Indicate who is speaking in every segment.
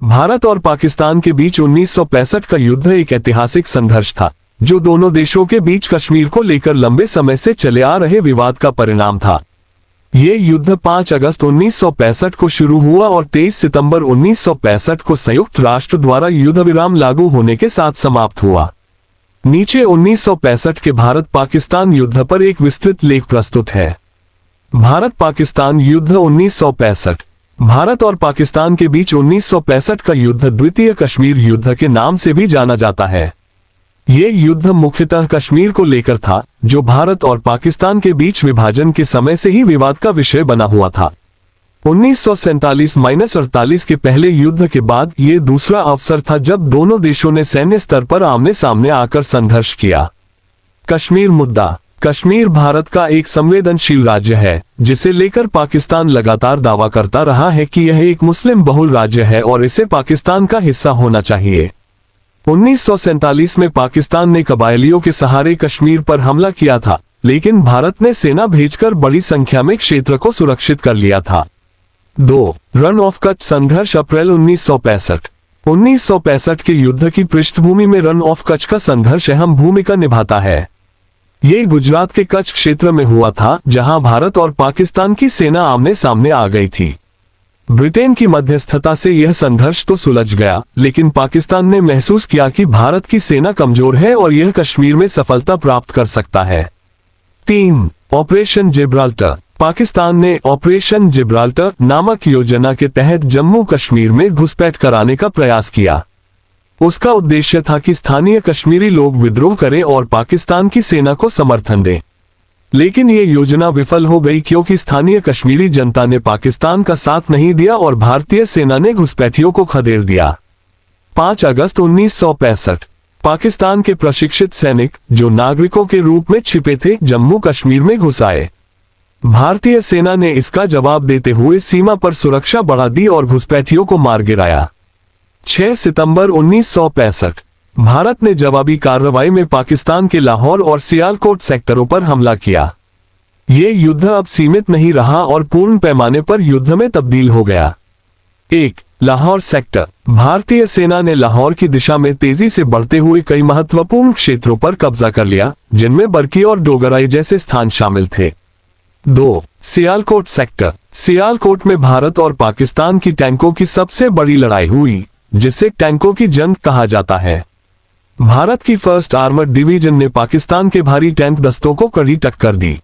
Speaker 1: भारत और पाकिस्तान के बीच 1965 का युद्ध एक ऐतिहासिक संघर्ष था, जो दोनों देशों के बीच कश्मीर को लेकर लंबे समय से चले आ रहे विवाद का परिणाम था। ये युद्ध 5 अगस्त 1965 को शुरू हुआ और 23 सितंबर 1965 को संयुक्त राष्ट्र द्वारा युद्ध विराम लागू होने के साथ समाप्त हुआ। नीचे 1965 के भारत पाकिस्तान युद्ध पर एक विस्तृत लेख प्रस्तुत है। भारत पाकिस्तान युद्ध 1965। भारत और पाकिस्तान के बीच 1965 का युद्ध द्वितीय कश्मीर युद्ध के नाम से भी जाना जाता है। ये युद्ध मुख्यतः कश्मीर को लेकर था, जो भारत और पाकिस्तान के बीच विभाजन के समय से ही विवाद का विषय बना हुआ था। 1947-48 के पहले युद्ध के बाद ये दूसरा अवसर था जब दोनों देशों ने सैन्य स्तर पर आमने सामने आकर संघर्ष किया। कश्मीर मुद्दा। कश्मीर भारत का एक संवेदनशील राज्य है, जिसे लेकर पाकिस्तान लगातार दावा करता रहा है कि यह एक मुस्लिम बहुल राज्य है और इसे पाकिस्तान का हिस्सा होना चाहिए। 1947 में पाकिस्तान ने कबायलियों के सहारे कश्मीर पर हमला किया था, लेकिन भारत ने सेना भेजकर बड़ी संख्या में क्षेत्र को सुरक्षित कर लिया था। 2. रन ऑफ कच्छ संघर्ष अप्रैल 1965। 1965 के युद्ध की पृष्ठभूमि में रन ऑफ कच्छ का संघर्ष अहम भूमिका निभाता है। ये गुजरात के कच्छ क्षेत्र में हुआ था, जहां भारत और पाकिस्तान की सेना आमने सामने आ गई थी। ब्रिटेन की मध्यस्थता से यह संघर्ष तो सुलझ गया, लेकिन पाकिस्तान ने महसूस किया कि भारत की सेना कमजोर है और यह कश्मीर में सफलता प्राप्त कर सकता है। 3. Operation Gibraltar. पाकिस्तान ने ऑपरेशन जिब्राल्टर नामक योजना के तहत जम्मू कश्मीर में घुसपैठ कराने का प्रयास किया। उसका उद्देश्य था कि स्थानीय कश्मीरी लोग विद्रोह करें और पाकिस्तान की सेना को समर्थन दें। लेकिन ये योजना विफल हो गई क्योंकि स्थानीय कश्मीरी जनता ने पाकिस्तान का साथ नहीं दिया और भारतीय सेना ने घुसपैठियों को खदेड़ दिया। 5 अगस्त 1965। पाकिस्तान के प्रशिक्षित सैनिक, जो नागरिकों के रूप में छिपे थे, जम्मू कश्मीर में घुस आए। भारतीय सेना ने इसका जवाब देते हुए सीमा पर सुरक्षा बढ़ा दी और घुसपैठियों को मार गिराया। 6 सितंबर 1965। भारत ने जवाबी कार्रवाई में पाकिस्तान के लाहौर और सियालकोट सेक्टरों पर हमला किया। ये युद्ध अब सीमित नहीं रहा और पूर्ण पैमाने पर युद्ध में तब्दील हो गया। 1. लाहौर सेक्टर। भारतीय सेना ने लाहौर की दिशा में तेजी से बढ़ते हुए कई महत्वपूर्ण क्षेत्रों पर कब्जा कर लिया, जिनमें बरकी और डोगराई जैसे स्थान शामिल थे। 2. सियालकोट सेक्टर। सियालकोट में भारत और पाकिस्तान की टैंकों की सबसे बड़ी लड़ाई हुई, जिसे टैंकों की जंग कहा जाता है। भारत की फर्स्ट आर्मर्ड डिवीजन ने पाकिस्तान के भारी टैंक दस्तों को कड़ी टक्कर दी।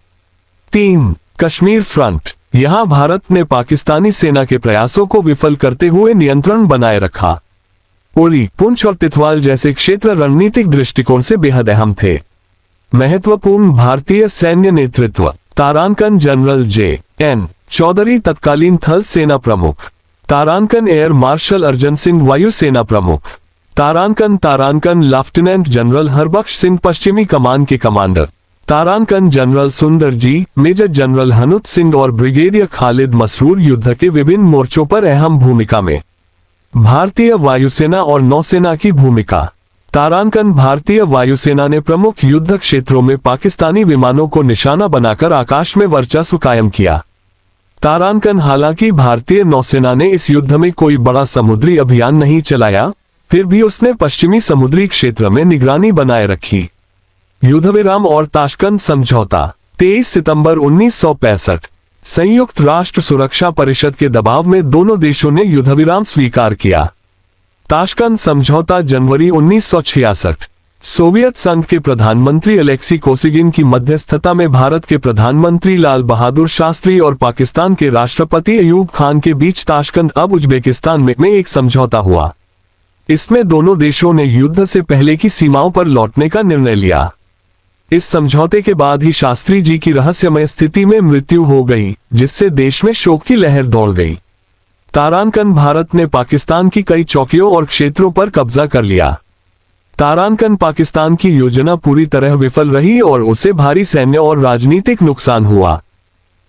Speaker 1: 3. कश्मीर फ्रंट। यहां भारत ने पाकिस्तानी सेना के प्रयासों को विफल करते हुए नियंत्रण बनाए रखा। उरी, पुंछ और तिथवाल जैसे क्षेत्र रणनीतिक दृष्टिकोण से बेहद अहम थे। महत्वपूर्ण भारतीय सैन्य नेतृत्व। तारांकन जनरल J.N. चौधरी तत्कालीन थल सेना प्रमुख। तारांकन एयर मार्शल अर्जन सिंह वायु सेना प्रमुख। तारांकन लेफ्टिनेंट जनरल हरबख्श सिंह पश्चिमी कमान के कमांडर। तारांकन जनरल सुंदर जी, मेजर जनरल हनुत सिंह और ब्रिगेडियर खालिद मसरूर युद्ध के विभिन्न मोर्चों पर अहम भूमिका में। भारतीय वायुसेना और नौसेना की भूमिका। तारांकन भारतीय वायुसेना ने प्रमुख युद्ध क्षेत्रों में पाकिस्तानी विमानों को निशाना बनाकर आकाश में वर्चस्व कायम किया। तारांकन। हालांकि भारतीय नौसेना ने इस युद्ध में कोई बड़ा समुद्री अभियान नहीं चलाया, फिर भी उसने पश्चिमी समुद्री क्षेत्र में निगरानी बनाए रखी। युद्धविराम और ताशकंद समझौता। 23 सितंबर 1965। संयुक्त राष्ट्र सुरक्षा परिषद के दबाव में दोनों देशों ने युद्धविराम स्वीकार किया। ताशकंद समझौता जनवरी 1966। सोवियत संघ के प्रधानमंत्री अलेक्सी कोसिगिन की मध्यस्थता में भारत के प्रधानमंत्री लाल बहादुर शास्त्री और पाकिस्तान के राष्ट्रपति अयूब खान के बीच ताशकंद अब उज्बेकिस्तान में एक समझौता हुआ। इसमें दोनों देशों ने युद्ध से पहले की सीमाओं पर लौटने का निर्णय लिया। इस समझौते के बाद ही शास्त्री जी की रहस्यमय स्थिति में मृत्यु हो गई, जिससे देश में शोक की लहर दौड़ गई। तारांकन। भारत ने पाकिस्तान की कई चौकियों और क्षेत्रों पर कब्जा कर लिया। तारांकन पाकिस्तान की योजना पूरी तरह विफल रही और उसे भारी सैन्य और राजनीतिक नुकसान हुआ।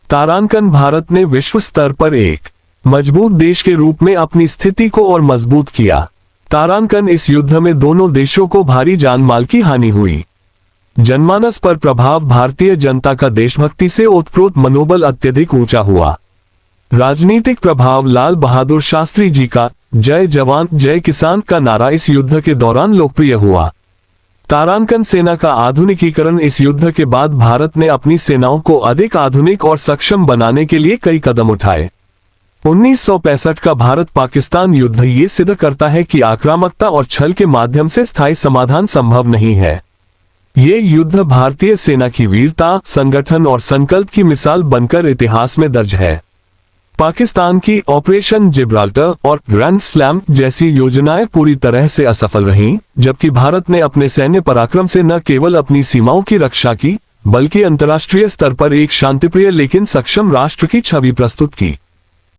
Speaker 1: तारांकन। भारत ने विश्व स्तर पर एक मजबूत देश के रूप में अपनी स्थिति को और मजबूत किया। तारांकन। इस युद्ध में दोनों देशों को भारी जान माल की हानि हुई। जनमानस पर प्रभाव। भारतीय जनता का देशभक्ति से ओतप्रोत मनोबल अत्यधिक ऊंचा हुआ। राजनीतिक प्रभाव। लाल बहादुर शास्त्री जी का, जय जवान जय किसान का नारा इस युद्ध के दौरान लोकप्रिय हुआ। तारांकन सेना का आधुनिकीकरण। इस युद्ध के बाद भारत ने अपनी सेनाओं को अधिक आधुनिक और सक्षम बनाने के लिए कई कदम उठाए। 1965 का भारत पाकिस्तान युद्ध ये सिद्ध करता है कि आक्रामकता और छल के माध्यम से स्थायी समाधान संभव नहीं है। ये युद्ध भारतीय सेना की वीरता, संगठन और संकल्प की मिसाल बनकर इतिहास में दर्ज है। पाकिस्तान की ऑपरेशन जिब्राल्टर और ग्रैंड स्लैम जैसी योजनाएं पूरी तरह से असफल रहीं, जबकि भारत ने अपने सैन्य पराक्रम से न केवल अपनी सीमाओं की रक्षा की, बल्कि अंतर्राष्ट्रीय स्तर पर एक शांतिप्रिय लेकिन सक्षम राष्ट्र की छवि प्रस्तुत की।